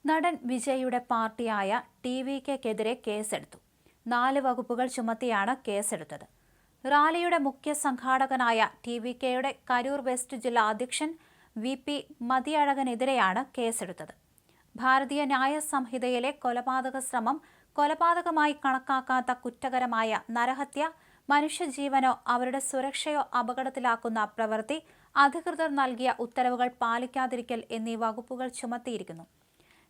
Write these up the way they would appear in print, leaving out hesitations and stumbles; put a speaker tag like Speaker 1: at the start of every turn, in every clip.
Speaker 1: നടൻ വിജയുടെ പാർട്ടിയായ ടി.വി.കെക്കെതിരെ കേസെടുത്തു. 4 വകുപ്പുകൾ ചുമത്തിയാണ് കേസെടുത്തത്. റാലിയുടെ മുഖ്യ സംഘാടകനായ ടി.വി.കെയുടെ കരൂർ വെസ്റ്റ് ജില്ലാ അധ്യക്ഷൻ വി.പി. മതിയഴകനെതിരെയാണ് കേസെടുത്തത്. ഭാരതീയ ന്യായ സംഹിതയിലെ കൊലപാതക ശ്രമം കൊലപാതകമായി കണക്കാക്കാത്ത കുറ്റകരമായ നരഹത്യ, മനുഷ്യജീവനോ അവരുടെ സുരക്ഷയോ അപകടത്തിലാക്കുന്ന പ്രവൃത്തി, അധികൃതർ നൽകിയ ഉത്തരവുകൾ പാലിക്കാതിരിക്കൽ എന്നീ വകുപ്പുകൾ ചുമത്തിയിരിക്കുന്നു.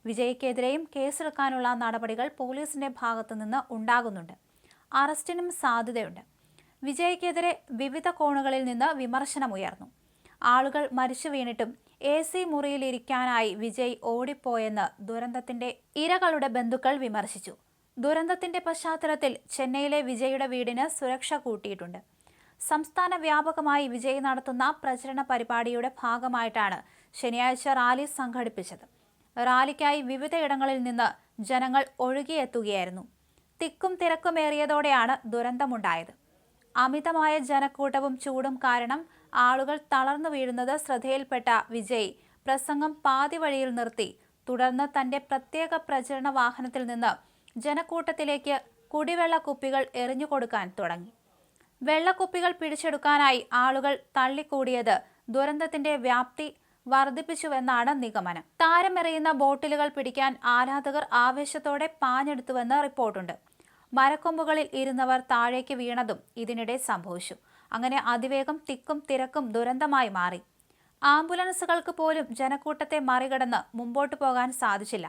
Speaker 1: വിജയ്ക്കെതിരെയും കേസെടുക്കാനുള്ള നടപടികൾ പോലീസിന്റെ ഭാഗത്തുനിന്ന് ഉണ്ടാകുന്നുണ്ട്. അറസ്റ്റിനും സാധ്യതയുണ്ട്. വിജയ്ക്കെതിരെ വിവിധ കോണുകളിൽ നിന്ന് വിമർശനമുയർന്നു. ആളുകൾ മരിച്ചു വീണിട്ടും AC മുറിയിലിരിക്കാനായി വിജയ് ഓടിപ്പോയെന്ന് ദുരന്തത്തിന്റെ ഇരകളുടെ ബന്ധുക്കൾ വിമർശിച്ചു. ദുരന്തത്തിന്റെ പശ്ചാത്തലത്തിൽ ചെന്നൈയിലെ വിജയുടെ വീടിന് സുരക്ഷ കൂട്ടിയിട്ടുണ്ട്. സംസ്ഥാന വ്യാപകമായി വിജയ് നടത്തുന്ന പ്രചരണ പരിപാടിയുടെ ഭാഗമായിട്ടാണ് ശനിയാഴ്ച റാലി സംഘടിപ്പിച്ചത്. റാലിക്കായി വിവിധയിടങ്ങളിൽ നിന്ന് ജനങ്ങൾ ഒഴുകിയെത്തുകയായിരുന്നു. തിക്കും തിരക്കുമേറിയതോടെയാണ് ദുരന്തമുണ്ടായത്. അമിതമായ ജനക്കൂട്ടവും ചൂടും കാരണം ആളുകൾ തളർന്നു വീഴുന്നത് ശ്രദ്ധയിൽപ്പെട്ട വിജയ് പ്രസംഗം പാതി വഴിയിൽ നിർത്തി. തുടർന്ന് തന്റെ പ്രത്യേക പ്രചരണ വാഹനത്തിൽ നിന്ന് ജനക്കൂട്ടത്തിലേക്ക് കുടിവെള്ള കുപ്പികൾ എറിഞ്ഞുകൊടുക്കാൻ തുടങ്ങി. വെള്ളക്കുപ്പികൾ പിടിച്ചെടുക്കാനായി ആളുകൾ തള്ളിക്കൂടിയത് ദുരന്തത്തിന്റെ വ്യാപ്തി വർദ്ധിപ്പിച്ചുവെന്നാണ് നിഗമനം. താരമെറിയുന്ന ബോട്ടിലുകൾ പിടിക്കാൻ ആരാധകർ ആവേശത്തോടെ പാഞ്ഞെടുത്തുവെന്ന് റിപ്പോർട്ടുണ്ട്. മരക്കൊമ്പുകളിൽ ഇരുന്നവർ താഴേക്ക് വീണതും ഇതിനിടെ സംഭവിച്ചു. അങ്ങനെ അതിവേഗം തിക്കും തിരക്കും ദുരന്തമായി മാറി. ആംബുലൻസുകൾക്ക് പോലും ജനക്കൂട്ടത്തെ മറികടന്ന് മുമ്പോട്ടു പോകാൻ സാധിച്ചില്ല.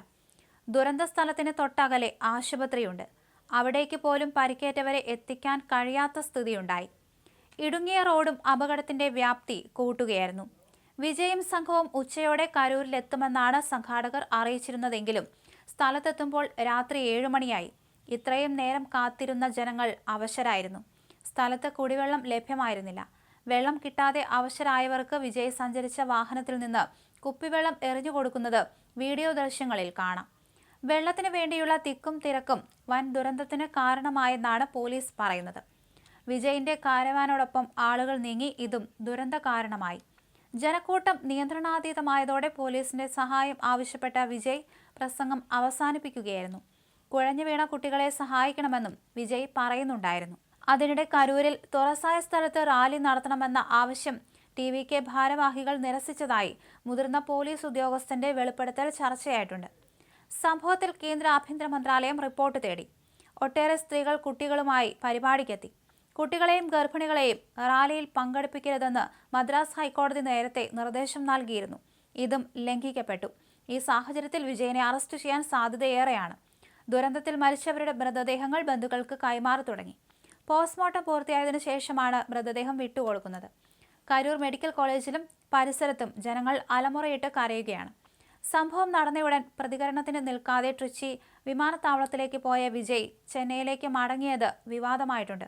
Speaker 1: ദുരന്ത സ്ഥലത്തിന് തൊട്ടകലെ ആശുപത്രിയുണ്ട്. അവിടേക്ക് പോലും പരിക്കേറ്റവരെ എത്തിക്കാൻ കഴിയാത്ത സ്ഥിതിയുണ്ടായി. ഇടുങ്ങിയ റോഡും അപകടത്തിന്റെ വ്യാപ്തി കൂട്ടുകയായിരുന്നു. വിജയും സംഘവും ഉച്ചയോടെ കരൂരിലെത്തുമെന്നാണ് സംഘാടകർ അറിയിച്ചിരുന്നതെങ്കിലും സ്ഥലത്തെത്തുമ്പോൾ രാത്രി 7 മണിയായി. ഇത്രയും നേരം കാത്തിരുന്ന ജനങ്ങൾ അവശരായിരുന്നു. സ്ഥലത്ത് കുടിവെള്ളം ലഭ്യമായിരുന്നില്ല. വെള്ളം കിട്ടാതെ അവശരായവർക്ക് വിജയ് സഞ്ചരിച്ച വാഹനത്തിൽ നിന്ന് കുപ്പിവെള്ളം എറിഞ്ഞുകൊടുക്കുന്നത് വീഡിയോ ദൃശ്യങ്ങളിൽ കാണാം. വെള്ളത്തിന് വേണ്ടിയുള്ള തിക്കും തിരക്കും വൻ ദുരന്തത്തിന് കാരണമായെന്നാണ് പോലീസ് പറയുന്നത്. വിജയിന്റെ കാരവാനോടൊപ്പം ആളുകൾ നീങ്ങി ഇതും ദുരന്ത കാരണമായി. ജനക്കൂട്ടം നിയന്ത്രണാതീതമായതോടെ പോലീസിന്റെ സഹായം ആവശ്യപ്പെട്ട വിജയ് പ്രസംഗം അവസാനിപ്പിക്കുകയായിരുന്നു. കുഴഞ്ഞു വീണ കുട്ടികളെ സഹായിക്കണമെന്നും വിജയ് പറയുന്നുണ്ടായിരുന്നു. അതിനിടെ കരൂരിൽ തുറസായ സ്ഥലത്ത് റാലി നടത്തണമെന്ന ആവശ്യം ടി.വി.കെ ഭാരവാഹികൾ നിരസിച്ചതായി മുതിർന്ന പോലീസ് ഉദ്യോഗസ്ഥന്റെ വെളിപ്പെടുത്തൽ ചർച്ചയായിട്ടുണ്ട്. സംഭവത്തിൽ കേന്ദ്ര ആഭ്യന്തര മന്ത്രാലയം റിപ്പോർട്ട് തേടി. ഒട്ടേറെ സ്ത്രീകൾ കുട്ടികളുമായി പരിപാടിക്കെത്തി. കുട്ടികളെയും ഗർഭിണികളെയും റാലിയിൽ പങ്കെടുപ്പിക്കരുതെന്ന് മദ്രാസ് ഹൈക്കോടതി നേരത്തെ നിർദ്ദേശം നൽകിയിരുന്നു. ഇതും ലംഘിക്കപ്പെട്ടു. ഈ സാഹചര്യത്തിൽ വിജയനെ അറസ്റ്റ് ചെയ്യാൻ സാധ്യതയേറെയാണ്. ദുരന്തത്തിൽ മരിച്ചവരുടെ മൃതദേഹങ്ങൾ ബന്ധുക്കൾക്ക് കൈമാറി തുടങ്ങി. പോസ്റ്റ്മോർട്ടം പൂർത്തിയായതിനു ശേഷമാണ് മൃതദേഹം വിട്ടുകൊടുക്കുന്നത്. കരൂർ മെഡിക്കൽ കോളേജിലും പരിസരത്തും ജനങ്ങൾ അലമുറയിട്ട് കരയുകയാണ്. സംഭവം നടന്നയുടൻ പ്രതികരണത്തിന് നിൽക്കാതെ ട്രിച്ചി വിമാനത്താവളത്തിലേക്ക് പോയ വിജയ് ചെന്നൈയിലേക്ക് മടങ്ങിയത് വിവാദമായിട്ടുണ്ട്.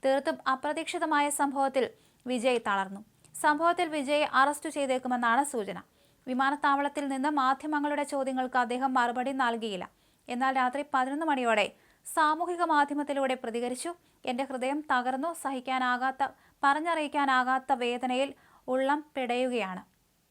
Speaker 1: തീർത്തും അപ്രതീക്ഷിതമായ സംഭവത്തിൽ വിജയ് തളർന്നു. സംഭവത്തിൽ വിജയെ അറസ്റ്റ് ചെയ്തേക്കുമെന്നാണ് സൂചന. വിമാനത്താവളത്തിൽ നിന്ന് മാധ്യമങ്ങളുടെ ചോദ്യങ്ങൾക്ക് അദ്ദേഹം മറുപടി നൽകിയില്ല. എന്നാൽ രാത്രി 11 മണിയോടെ സാമൂഹിക മാധ്യമത്തിലൂടെ പ്രതികരിച്ചു. എന്റെ ഹൃദയം തകർന്നു, പറഞ്ഞറിയിക്കാനാകാത്ത വേദനയിൽ ഉള്ളം പിടയുകയാണ്.